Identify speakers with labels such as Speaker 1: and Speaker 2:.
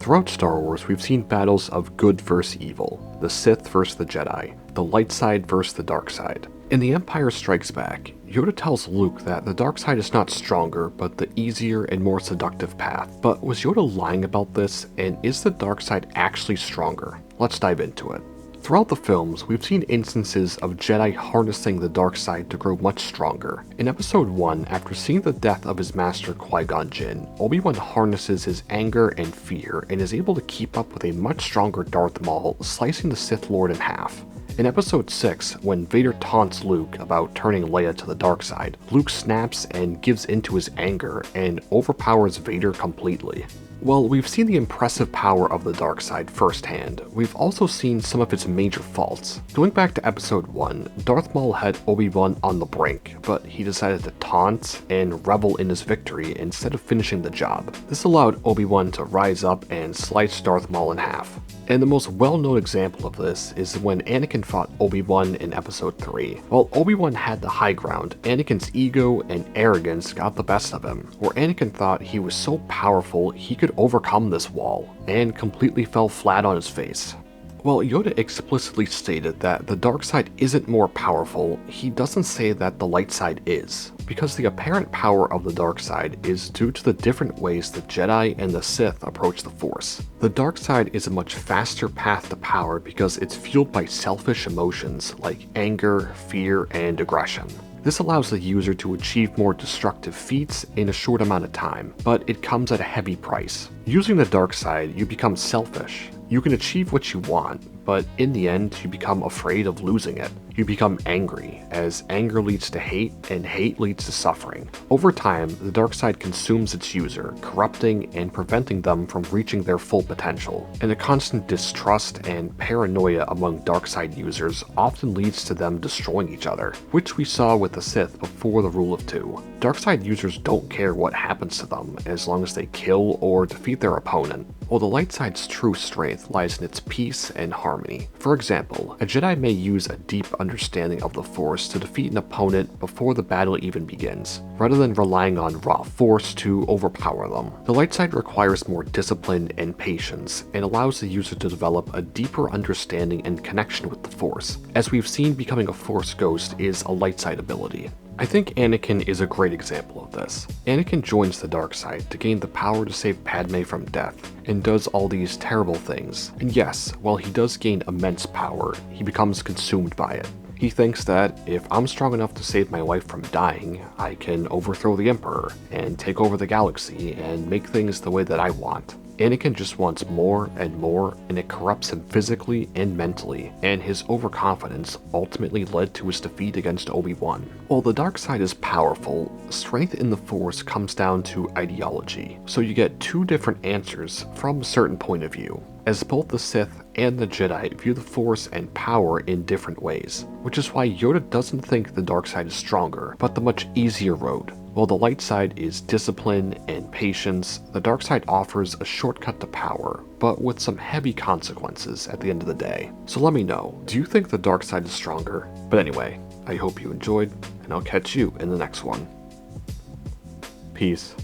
Speaker 1: Throughout Star Wars, we've seen battles of good versus evil, the Sith versus the Jedi, the light side versus the dark side. In The Empire Strikes Back, Yoda tells Luke that the dark side is not stronger, but the easier and more seductive path. But was Yoda lying about this, and is the dark side actually stronger? Let's dive into it. Throughout the films, we've seen instances of Jedi harnessing the dark side to grow much stronger. In Episode 1, after seeing the death of his master Qui-Gon Jinn, Obi-Wan harnesses his anger and fear and is able to keep up with a much stronger Darth Maul, slicing the Sith Lord in half. In Episode 6, when Vader taunts Luke about turning Leia to the dark side, Luke snaps and gives into his anger and overpowers Vader completely. While we've seen the impressive power of the dark side firsthand, we've also seen some of its major faults. Going back to Episode 1, Darth Maul had Obi-Wan on the brink, but he decided to taunt and revel in his victory instead of finishing the job. This allowed Obi-Wan to rise up and slice Darth Maul in half. And the most well-known example of this is when Anakin fought Obi-Wan in Episode 3. While Obi-Wan had the high ground, Anakin's ego and arrogance got the best of him, where Anakin thought he was so powerful he could overcome this wall, and completely fell flat on his face. While Yoda explicitly stated that the dark side isn't more powerful, he doesn't say that the light side is, because the apparent power of the dark side is due to the different ways the Jedi and the Sith approach the Force. The dark side is a much faster path to power because it's fueled by selfish emotions like anger, fear, and aggression. This allows the user to achieve more destructive feats in a short amount of time, but it comes at a heavy price. Using the dark side, you become selfish. You can achieve what you want, but in the end, you become afraid of losing it. You become angry, as anger leads to hate, and hate leads to suffering. Over time, the dark side consumes its user, corrupting and preventing them from reaching their full potential. And the constant distrust and paranoia among dark side users often leads to them destroying each other, which we saw with the Sith before the Rule of Two. Dark side users don't care what happens to them, as long as they kill or defeat their opponent, while the light side's true strength lies in its peace and harmony. For example, a Jedi may use a deep understanding of the Force to defeat an opponent before the battle even begins, rather than relying on raw force to overpower them. The light side requires more discipline and patience, and allows the user to develop a deeper understanding and connection with the Force. As we've seen, becoming a Force ghost is a light side ability. I think Anakin is a great example of this. Anakin joins the dark side to gain the power to save Padme from death, and does all these terrible things. And yes, while he does gain immense power, he becomes consumed by it. He thinks that if I'm strong enough to save my wife from dying, I can overthrow the Emperor, and take over the galaxy, and make things the way that I want. Anakin just wants more and more, and it corrupts him physically and mentally, and his overconfidence ultimately led to his defeat against Obi-Wan. While the dark side is powerful, strength in the Force comes down to ideology, so you get two different answers from a certain point of view, as both the Sith and the Jedi view the Force and power in different ways, which is why Yoda doesn't think the dark side is stronger, but the much easier road. While the light side is discipline and patience, the dark side offers a shortcut to power, but with some heavy consequences at the end of the day. So let me know, do you think the dark side is stronger? But anyway, I hope you enjoyed, and I'll catch you in the next one. Peace.